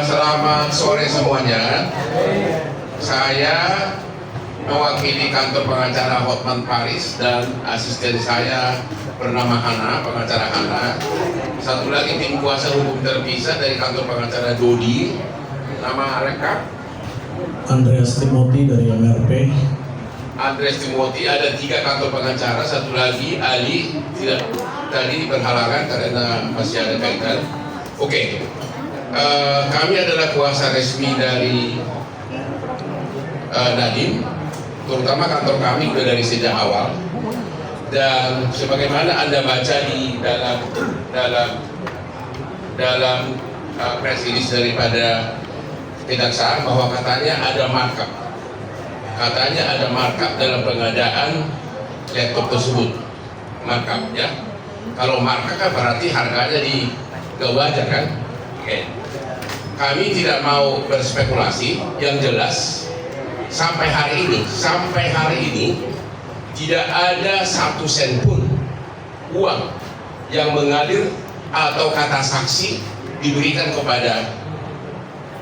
Selamat sore semuanya. Saya mewakili kantor pengacara Hotman Paris dan asisten saya bernama Hana, pengacara Hana. Satu lagi tim kuasa hukum terpisah dari kantor pengacara Dodi. Nama lengkap Andreas Timothy dari MRP. Andreas Timothy. Ada 3 kantor pengacara, satu lagi Ali tidak tadi berhalangan karena masih ada kaitan. Oke. Kami adalah kuasa resmi dari Nadiem, terutama kantor kami sudah dari sejak awal. Dan sebagaimana Anda baca di dalam press release daripada kejaksaan bahwa katanya ada markup. Katanya ada markup dalam pengadaan laptop tersebut. Markup ya. Kalau markup kan berarti harganya wajar kan? Oke. Kami tidak mau berspekulasi. Yang jelas sampai hari ini tidak ada 1 sen pun uang yang mengalir atau kata saksi diberikan kepada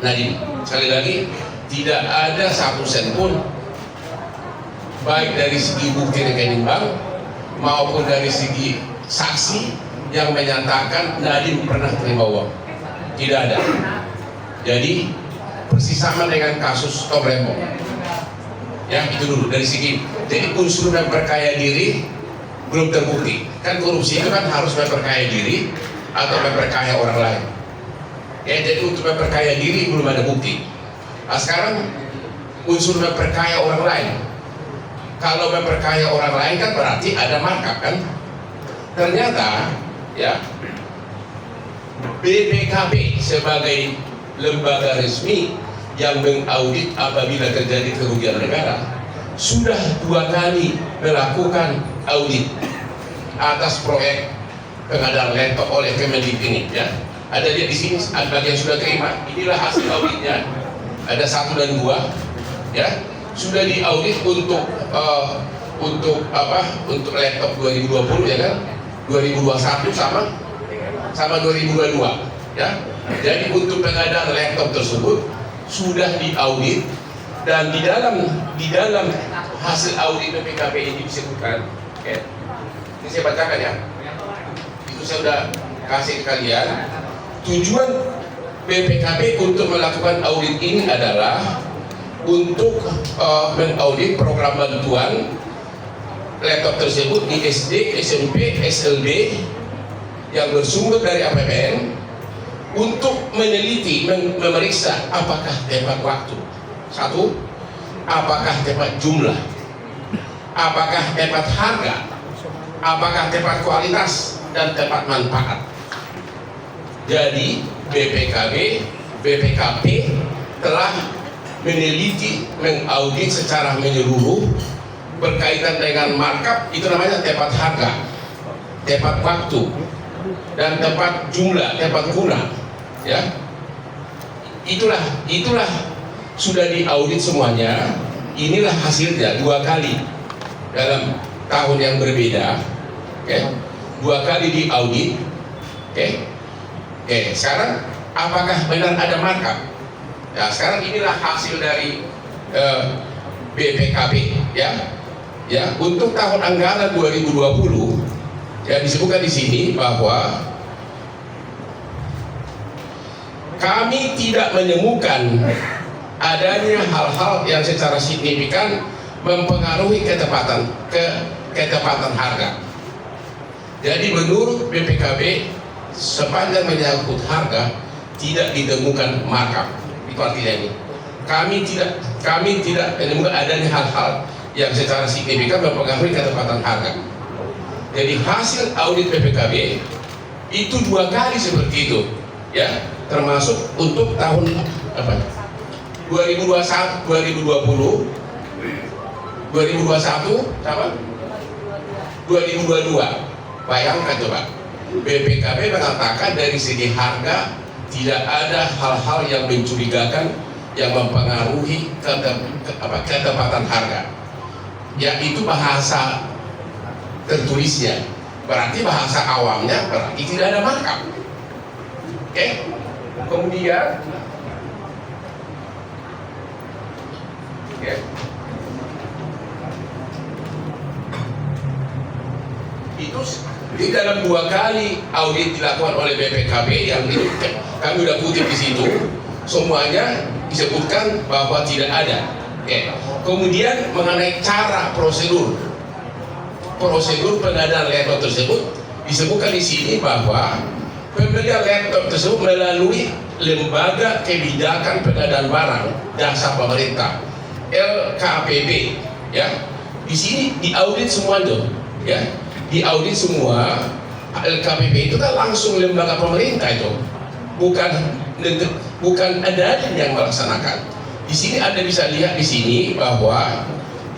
Nadiem. Sekali lagi, tidak ada 1 sen pun, baik dari segi bukti rekening bank maupun dari segi saksi yang menyatakan Nadiem pernah terima uang. Tidak ada. Jadi persis sama dengan kasus Tom Rembong. Ya, itu dulu dari segi. Jadi unsur memperkaya diri belum terbukti. Kan korupsi itu kan harus memperkaya diri atau memperkaya orang lain. Ya, jadi untuk memperkaya diri belum ada bukti. Nah, sekarang unsur memperkaya orang lain. Kalau memperkaya orang lain kan berarti ada markup kan? Ternyata ya BPKB sebagai lembaga resmi yang mengaudit apabila terjadi kerugian negara sudah 2 kali melakukan audit atas proyek pengadaan laptop oleh Kemendikbud ini ya. Ada dia di sini, ada yang sudah terima. Inilah hasil auditnya. Ada 1 dan 2 ya. Sudah diaudit untuk laptop 2020 ya kan, 2021 sama 2022 ya. Jadi untuk pengadaan laptop tersebut sudah diaudit, dan di dalam hasil audit BPKB ini disebutkan, okay, ini saya bacakan ya. Itu saya sudah kasih ke kalian. Tujuan BPKB untuk melakukan audit ini adalah untuk mengaudit program bantuan laptop tersebut di SD, SMP, SLB yang bersumber dari APBN, untuk meneliti, memeriksa apakah tepat waktu. 1, apakah tepat jumlah, apakah tepat harga, apakah tepat kualitas, dan tepat manfaat. Jadi BPKP telah meneliti, mengaudit secara menyeluruh berkaitan dengan markup. Itu namanya tepat harga, tepat waktu, dan tepat jumlah, tepat guna ya. Itulah sudah diaudit semuanya. Inilah hasilnya 2 kali dalam tahun yang berbeda. Oke. 2 kali diaudit. Oke. Sekarang apakah benar ada markup? Ya, sekarang inilah hasil dari BPKB ya. Ya, untuk tahun anggaran 2020 ya disebutkan di sini bahwa kami tidak menemukan adanya hal-hal yang secara signifikan mempengaruhi ketepatan harga. Jadi menurut BPKB sepanjang menyangkut harga tidak ditemukan markup. Itu artinya ini. Kami tidak menemukan adanya hal-hal yang secara signifikan mempengaruhi ketepatan harga. Jadi hasil audit BPKB itu 2 kali seperti itu ya, termasuk untuk tahun 2021, 2020, 2021 sama 2022. Bayangkan coba, BPKB mengatakan dari segi harga tidak ada hal-hal yang mencurigakan yang mempengaruhi ketepatan harga. Ya, itu bahasa tertulisnya. Berarti bahasa awamnya berarti tidak ada markup. Oke. Kemudian Ya. Itu di dalam 2 kali audit dilakukan oleh BPKB yang itu kami udah kutip di situ, semuanya disebutkan bahwa tidak ada. Ya. Kemudian mengenai cara prosedur pengadaan laptop tersebut disebutkan di sini bahwa pembelian laptop tersebut melalui Lembaga Kebijakan Pengadaan Barang Jasa Pemerintah LKPP. Ya, di sini diaudit semua tuh, ya, diaudit semua. LKPP itu kan langsung lembaga pemerintah itu, bukan ada yang melaksanakan. Di sini Anda bisa lihat di sini bahwa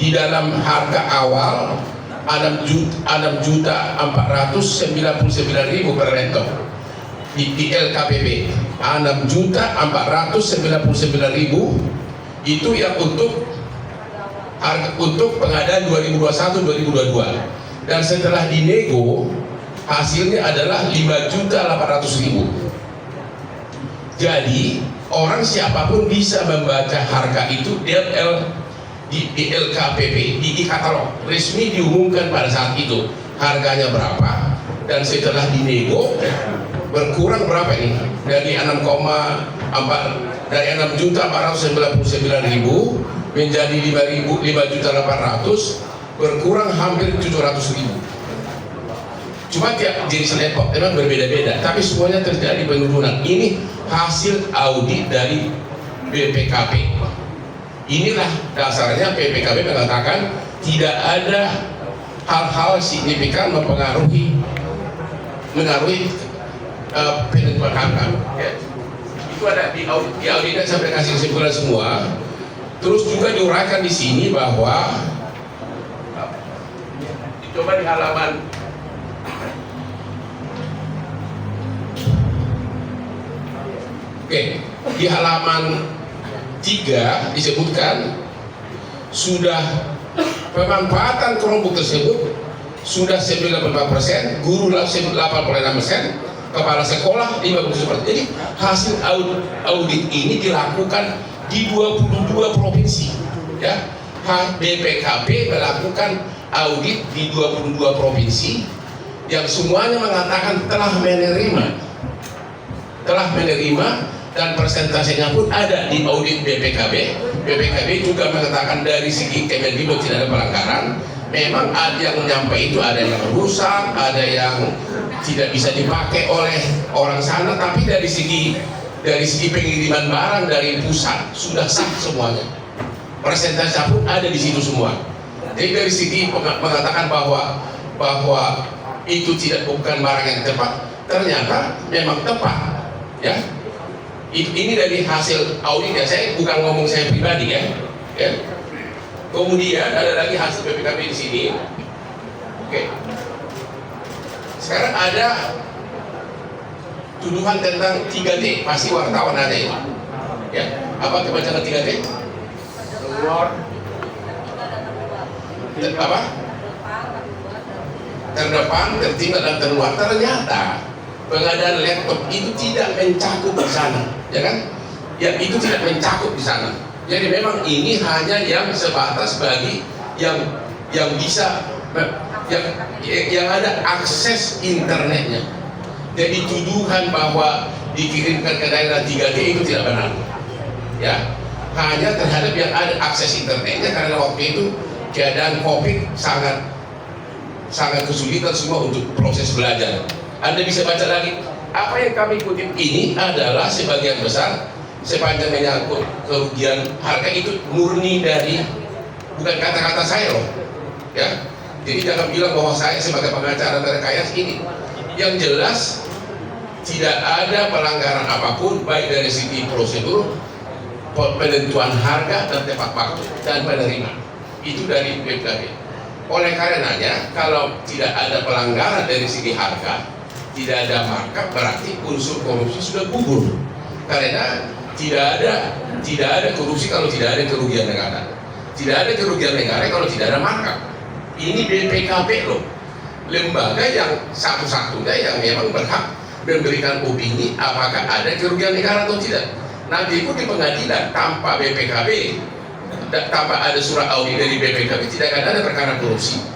di dalam harga awal 6.499.000 per laptop di LKPP, 6.499.000 itu yang untuk pengadaan 2021-2022, dan setelah dinego hasilnya adalah 5.800.000. Jadi orang siapapun bisa membaca harga itu di LKPP, di katalog resmi diumumkan pada saat itu harganya berapa, dan setelah dinego berkurang berapa ini dari 6.499.000 menjadi 5.800.000, berkurang hampir 700.000. Cuma tiap jenis laptop memang berbeda-beda, tapi semuanya terjadi penurunan. Ini hasil audit dari BPKB. Inilah dasarnya BPKB mengatakan tidak ada hal-hal signifikan mengaruhi penentuan harga. Ya. Itu ada di auditnya sampai kasih kesimpulan semua. Terus juga diuraikan di sini bahwa coba di halaman di halaman 3 disebutkan sudah pemanfaatan Chromebook tersebut sudah 94%, guru 86%, kepala sekolah 50%. Jadi hasil audit ini dilakukan di 22 provinsi. Ya, BPKB melakukan audit di 22 provinsi yang semuanya mengatakan telah menerima dan persentasenya pun ada di audit BPKB. BPKB juga mengatakan dari segi Kemendikbud tidak ada pelanggaran. Memang ada yang nyampe itu, ada yang rusak, ada yang tidak bisa dipakai oleh orang sana, tapi dari segi pengiriman barang dari pusat sudah sah semuanya. Persentase pun ada di situ semua. Jadi dari segi mengatakan bahwa itu bukan barang yang tepat, ternyata memang tepat. Ya. Ini dari hasil audit ya, saya bukan ngomong saya pribadi ya. Kemudian ada lagi hasil BPKB di sini. Oke. Sekarang ada tuduhan tentang 3T, pasti wartawan ada ini. Ya, apa kepanjangan 3T? Apa? Terdepan, tertinggal, dan terluar. Ternyata pengadaan laptop itu tidak mencakup di sana, ya kan? Ya, itu tidak mencakup di sana. Jadi memang ini hanya yang sebatas bagi yang bisa yang ada akses internetnya. Jadi tuduhan bahwa dikirimkan ke daerah 3T itu tidak benar. Ya, hanya terhadap yang ada akses internetnya, karena waktu itu keadaan COVID sangat kesulitan semua untuk proses belajar. Anda bisa baca lagi. Apa yang kami kutip ini adalah sebagian besar sepanjang menyangkut kerugian harga itu murni dari, bukan kata-kata saya loh. Ya. Jadi jangan bilang bahwa saya sebagai pengacara terkait ini. Yang jelas tidak ada pelanggaran apapun baik dari segi prosedur, penentuan harga dan tepat waktu dan penerima. Itu dari BPKB. Oleh karenanya kalau tidak ada pelanggaran dari segi harga, tidak ada markup, berarti unsur korupsi sudah gugur. Karena tidak ada korupsi kalau tidak ada kerugian negara. Tidak ada kerugian negara kalau tidak ada markup. Ini BPKB loh, lembaga yang satu-satunya yang memang berhak memberikan opini apakah ada kerugian negara atau tidak. Nanti pun di pengadilan tanpa BPKB tanpa ada surat audit dari BPKP tidak akan ada perkara korupsi.